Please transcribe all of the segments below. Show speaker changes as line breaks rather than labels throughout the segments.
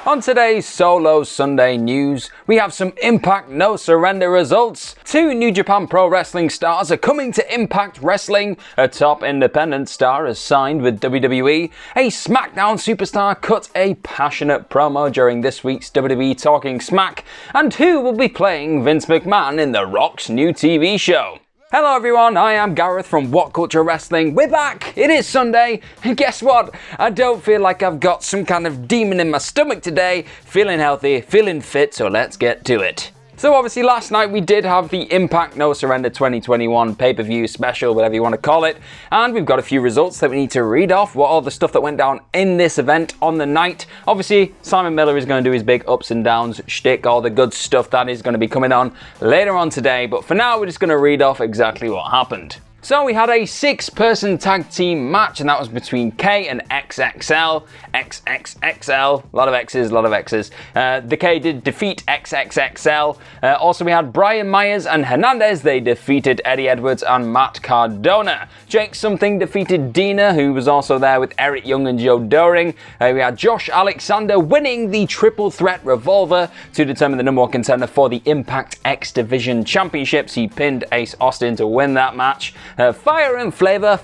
On today's Solo Sunday news, we have some Impact No Surrender results. 2 New Japan Pro Wrestling stars are coming to Impact Wrestling. A top independent star has signed with WWE. A SmackDown superstar cut a passionate promo during this week's WWE Talking Smack. And who will be playing Vince McMahon in The Rock's new TV show? Hello everyone, I am Gareth from What Culture Wrestling. We're back! It is Sunday, and guess what? I don't feel like I've got some kind of demon in my stomach today. Feeling healthy, feeling fit, so let's get to it. So obviously last night we did have the Impact No Surrender 2021 pay-per-view special, whatever you want to call it, and we've got a few results that we need to read off, what all the stuff that went down in this event on the night. Obviously Simon Miller is going to do his big ups and downs shtick, all the good stuff that is going to be coming on later on today, but for now we're just going to read off exactly what happened. So we had a 6-person tag team match, and that was between K and XXL. XXXL, a lot of X's, a lot of X's. The K did defeat XXXL. Also we had Brian Myers and Hernandez. They defeated Eddie Edwards and Matt Cardona. Jake Something defeated Dina, who was also there with Eric Young and Joe Doring. We had Josh Alexander winning the Triple Threat Revolver to determine the number 1 contender for the Impact X Division Championships. He pinned Ace Austin to win that match. Fire and Flavor,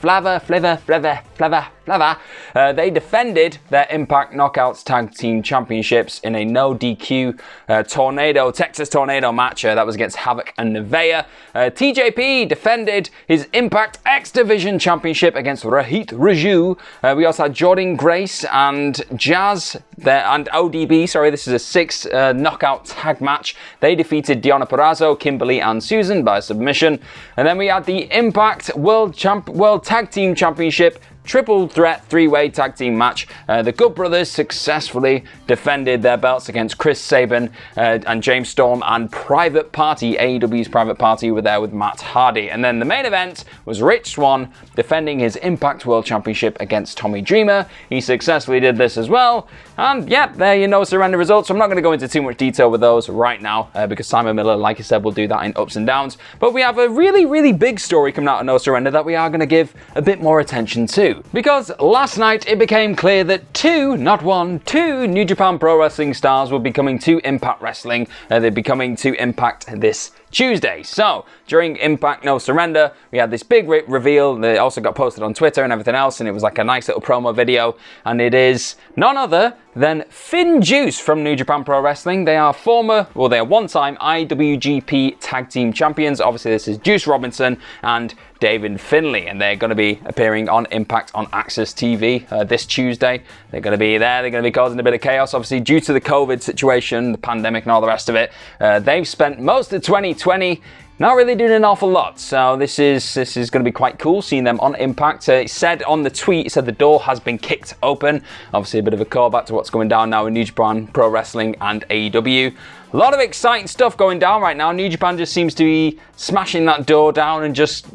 they defended their Impact Knockouts Tag Team Championships in a no DQ Texas Tornado match. That was against Havoc and Nevaeh. TJP defended his Impact X Division Championship against Rohit Raju. We also had Jordan Grace and Jazz and ODB. This is a 6 knockout tag match. They defeated Deonna Purrazzo, Kimberly and Susan by submission. And then we had the Impact World Tag Team Championship Triple Threat 3-way tag team match. The Good Brothers successfully defended their belts against Chris Sabin and James Storm and Private Party. AEW's Private Party were there with Matt Hardy. And then the main event was Rich Swann defending his Impact World Championship against Tommy Dreamer. He successfully did this as well. And yeah, there you know, surrender results. I'm not going to go into too much detail with those right now because Simon Miller, like I said, will do that in ups and downs. But we have a really, really big story coming out of No Surrender that we are going to give a bit more attention to. Because last night it became clear that 2 New Japan Pro Wrestling stars will be coming to Impact Wrestling. They'll be coming to Impact this Tuesday. So during Impact No Surrender, we had this big reveal. They also got posted on Twitter and everything else, and it was like a nice little promo video. And it is none other than Finn Juice from New Japan Pro Wrestling. They are one-time IWGP Tag Team Champions. Obviously, this is Juice Robinson and David Finlay, and they're going to be appearing on Impact on Access TV this Tuesday. They're going to be there. They're going to be causing a bit of chaos, obviously, due to the COVID situation, the pandemic, and all the rest of it. They've spent most of 2020 not really doing an awful lot, so this is going to be quite cool seeing them on Impact. It said on the tweet, it said the door has been kicked open. Obviously a bit of a callback to what's going down now in New Japan Pro Wrestling and AEW. A lot of exciting stuff going down right now. New Japan just seems to be smashing that door down and just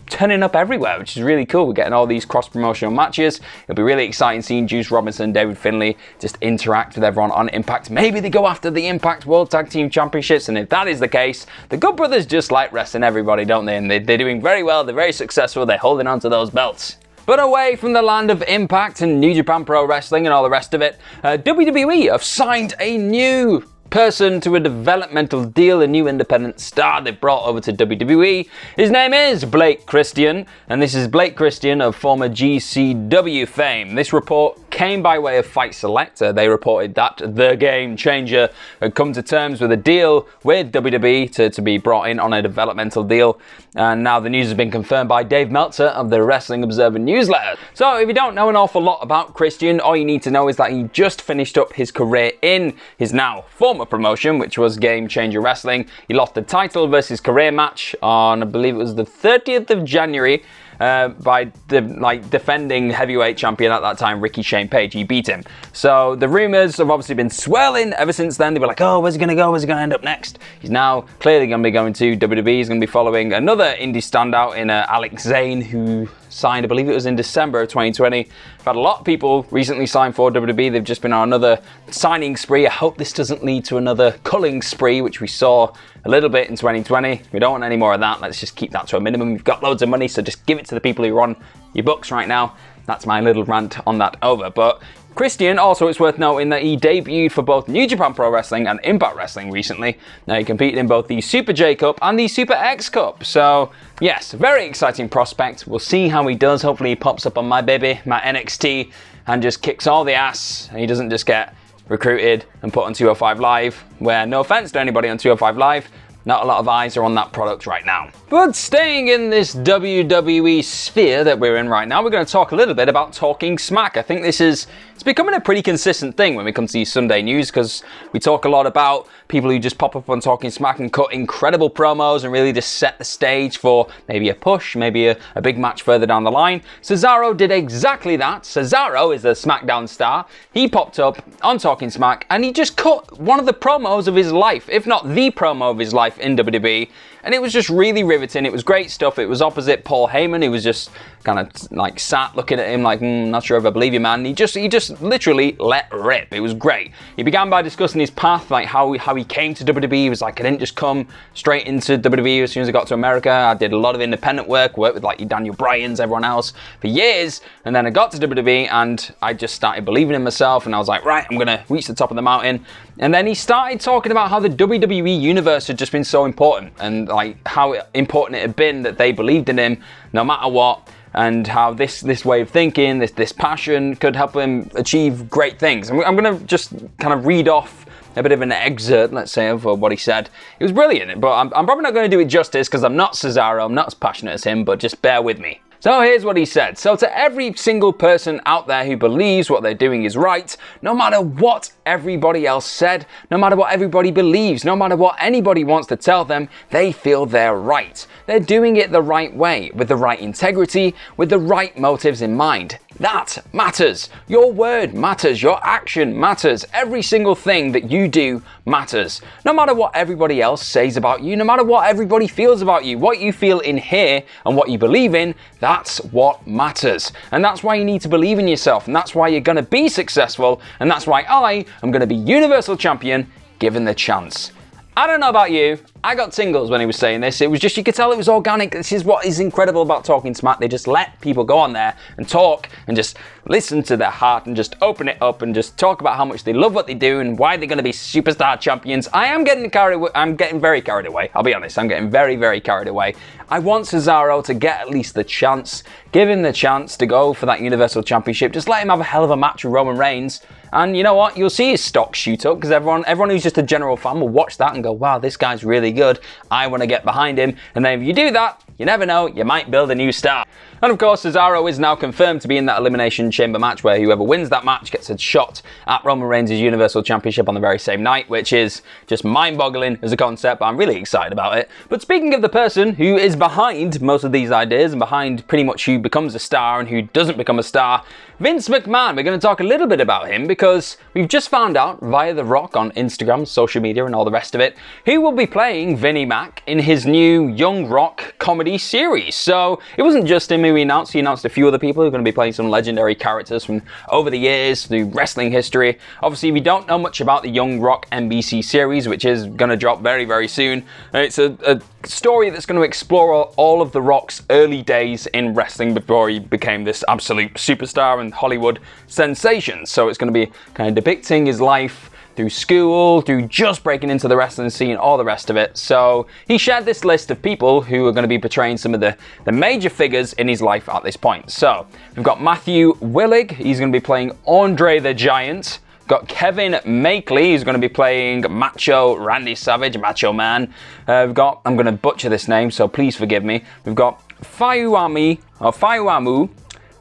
turning up everywhere, which is really cool. We're getting all these cross-promotional matches. It'll be really exciting seeing Juice Robinson and David Finlay just interact with everyone on Impact. Maybe they go after the Impact World Tag Team Championships, and if that is the case, the Good Brothers just like wrestling everybody, don't they? And they're doing very well, they're very successful, they're holding on to those belts. But away from the land of Impact and New Japan Pro Wrestling and all the rest of it, WWE have signed a new person to a developmental deal, a new independent star they brought over to WWE. His name is Blake Christian, and this is Blake Christian of former GCW fame. This report came by way of Fight Select. They reported that The Game Changer had come to terms with a deal with WWE to be brought in on a developmental deal, and now the news has been confirmed by Dave Meltzer of the Wrestling Observer newsletter. So if you don't know an awful lot about Christian, all you need to know is that he just finished up his career in his now former promotion, which was Game Changer Wrestling. He lost the title versus career match on, I believe it was the 30th of January, by defending heavyweight champion at that time, Ricky Shane Page. He beat him. So the rumors have obviously been swirling ever since then. They were like, oh, where's he going to go? Where's he going to end up next? He's now clearly going to be going to WWE. He's going to be following another indie standout in Alex Zane, who signed, I believe it was in December of 2020. I've had a lot of people recently sign for WWE. They've just been on another signing spree. I hope this doesn't lead to another culling spree, which we saw a little bit in 2020. We don't want any more of that. Let's just keep that to a minimum. You've got loads of money, so just give it to the people who are on your books right now. That's my little rant on that over. But Christian, also it's worth noting that he debuted for both New Japan Pro Wrestling and Impact Wrestling recently. Now he competed in both the Super J Cup and the Super X Cup. So yes, very exciting prospect. We'll see how he does. Hopefully he pops up on my baby, my NXT, and just kicks all the ass. And he doesn't just get recruited and put on 205 Live, where, no offense to anybody on 205 Live, not a lot of eyes are on that product right now. But staying in this WWE sphere that we're in right now, we're going to talk a little bit about Talking Smack. I think it's becoming a pretty consistent thing when we come to these Sunday news, because we talk a lot about people who just pop up on Talking Smack and cut incredible promos and really just set the stage for maybe a push, maybe a big match further down the line. Cesaro did exactly that. Cesaro is a SmackDown star. He popped up on Talking Smack and he just cut one of the promos of his life, if not the promo of his life in WWE. And it was just really riveting. It was great stuff. It was opposite Paul Heyman, who was just kind of like sat looking at him like, not sure if I believe you, man. He just literally let rip. It was great. He began by discussing his path, like how he came to WWE. He was like, I didn't just come straight into WWE as soon as I got to America. I did a lot of independent worked with like Daniel Bryan's, everyone else for years. And then I got to WWE and I just started believing in myself. And I was like, right, I'm going to reach the top of the mountain. And then he started talking about how the WWE universe had just been so important, and like how important it had been that they believed in him no matter what, and how this way of thinking, this passion could help him achieve great things. I'm going to just kind of read off a bit of an excerpt, let's say, of what he said. It was brilliant, but I'm probably not going to do it justice because I'm not Cesaro, I'm not as passionate as him, but just bear with me. So here's what he said. So to every single person out there who believes what they're doing is right, no matter what everybody else said, no matter what everybody believes, no matter what anybody wants to tell them, they feel they're right. They're doing it the right way, with the right integrity, with the right motives in mind. That matters. Your word matters. Your action matters. Every single thing that you do matters. No matter what everybody else says about you, no matter what everybody feels about you, what you feel in here and what you believe in, that's what matters. And that's why you need to believe in yourself. And that's why you're going to be successful. And that's why I am going to be Universal Champion given the chance. I don't know about you, I got tingles when he was saying this. It was just, you could tell it was organic. This is what is incredible about Talking Smack. They just let people go on there and talk and just listen to their heart and just open it up and just talk about how much they love what they do and why they're going to be superstar champions. I'm getting very carried away. I'll be honest, I'm getting very, very carried away. I want Cesaro to get at least the chance. Give him the chance to go for that Universal Championship. Just let him have a hell of a match with Roman Reigns. And you know what? You'll see his stock shoot up because everyone who's just a general fan will watch that and go, wow, this guy's really good. I want to get behind him. And then if you do that, you never know, you might build a new star. And of course, Cesaro is now confirmed to be in that Elimination Chamber match where whoever wins that match gets a shot at Roman Reigns' Universal Championship on the very same night, which is just mind-boggling as a concept, but I'm really excited about it. But speaking of the person who is behind most of these ideas and behind pretty much who becomes a star and who doesn't become a star, Vince McMahon. We're going to talk a little bit about him because we've just found out via The Rock on Instagram, social media and all the rest of it, who will be playing Vinnie Mac in his new Young Rock comedy series. So it wasn't just him who he announced a few other people who are going to be playing some legendary characters from over the years through wrestling history. Obviously, we don't know much about the Young Rock NBC series, which is going to drop very, very soon. It's a story that's going to explore all of The Rock's early days in wrestling before he became this absolute superstar and Hollywood sensation. So it's going to be kind of depicting his life through school, through just breaking into the wrestling scene, all the rest of it. So he shared this list of people who are going to be portraying some of the major figures in his life at this point. So we've got Matthew Willig, he's going to be playing Andre the Giant. Got Kevin Makeley, who's going to be playing Macho Randy Savage, Macho Man. We've got, I'm going to butcher this name, so please forgive me. We've got Fayuamu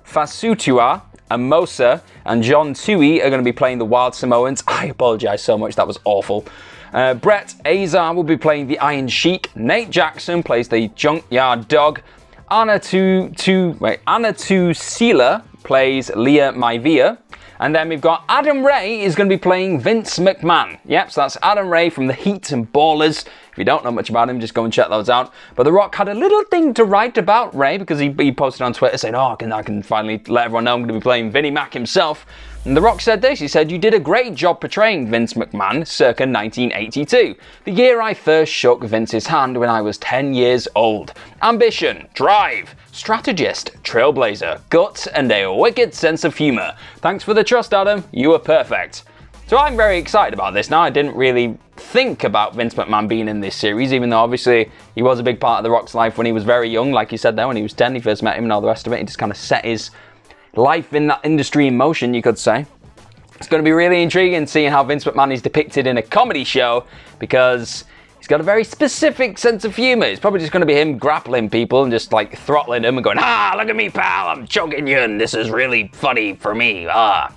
Fasutua Amosa and John Tui are going to be playing the Wild Samoans. I apologize so much, that was awful. Brett Azar will be playing the Iron Sheik. Nate Jackson plays the Junkyard Dog. Anna Tusila plays Leah Maivia. And then we've got Adam Ray is going to be playing Vince McMahon. Yep, so that's Adam Ray from The Heat and Ballers. If If you don't know much about him, just go and check those out. But The Rock had a little thing to write about Rey because he posted on Twitter saying, oh, I can finally let everyone know I'm going to be playing Vinnie Mac himself. And The Rock said this, he said, "You did a great job portraying Vince McMahon circa 1982, the year I first shook Vince's hand when I was 10 years old. Ambition, drive, strategist, trailblazer, guts, and a wicked sense of humour. Thanks for the trust, Adam, you were perfect." So I'm very excited about this now. I didn't really think about Vince McMahon being in this series, even though obviously he was a big part of The Rock's life when he was very young, like you said there, when he was 10, he first met him and all the rest of it. He just kind of set his life in that industry in motion, you could say. It's going to be really intriguing seeing how Vince McMahon is depicted in a comedy show because he's got a very specific sense of humour. It's probably just going to be him grappling people and just like throttling them and going, "Ah, look at me, pal, I'm choking you and this is really funny for me, ah."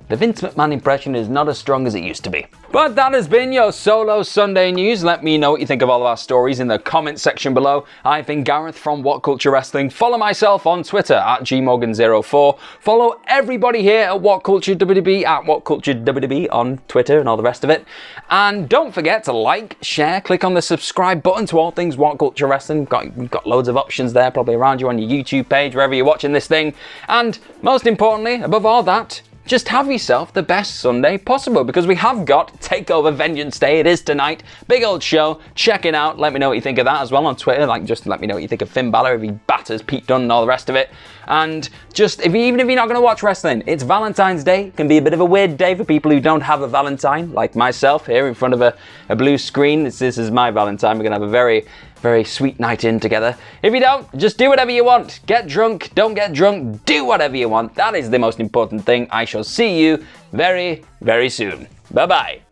The Vince McMahon impression is not as strong as it used to be. But that has been your Solo Sunday News. Let me know what you think of all of our stories in the comment section below. I've been Gareth from What Culture Wrestling. Follow myself on Twitter at gmorgan04. Follow everybody here at What Culture WWE at What Culture WWE on Twitter and all the rest of it. And don't forget to like, share, click on the subscribe button to all things What Culture Wrestling. We've got loads of options there, probably around you on your YouTube page, wherever you're watching this thing. And most importantly, above all that, just have yourself the best Sunday possible because we have got TakeOver Vengeance Day. It is tonight. Big old show. Check it out. Let me know what you think of that as well on Twitter. Just let me know what you think of Finn Balor if he batters Pete Dunne and all the rest of it. And just, even if you're not going to watch wrestling, it's Valentine's Day. It can be a bit of a weird day for people who don't have a Valentine, like myself here in front of a blue screen. This is my Valentine. We're going to have a very, very sweet night in together. If you don't, just do whatever you want. Get drunk, don't get drunk, do whatever you want. That is the most important thing. I shall see you very, very soon. Bye-bye.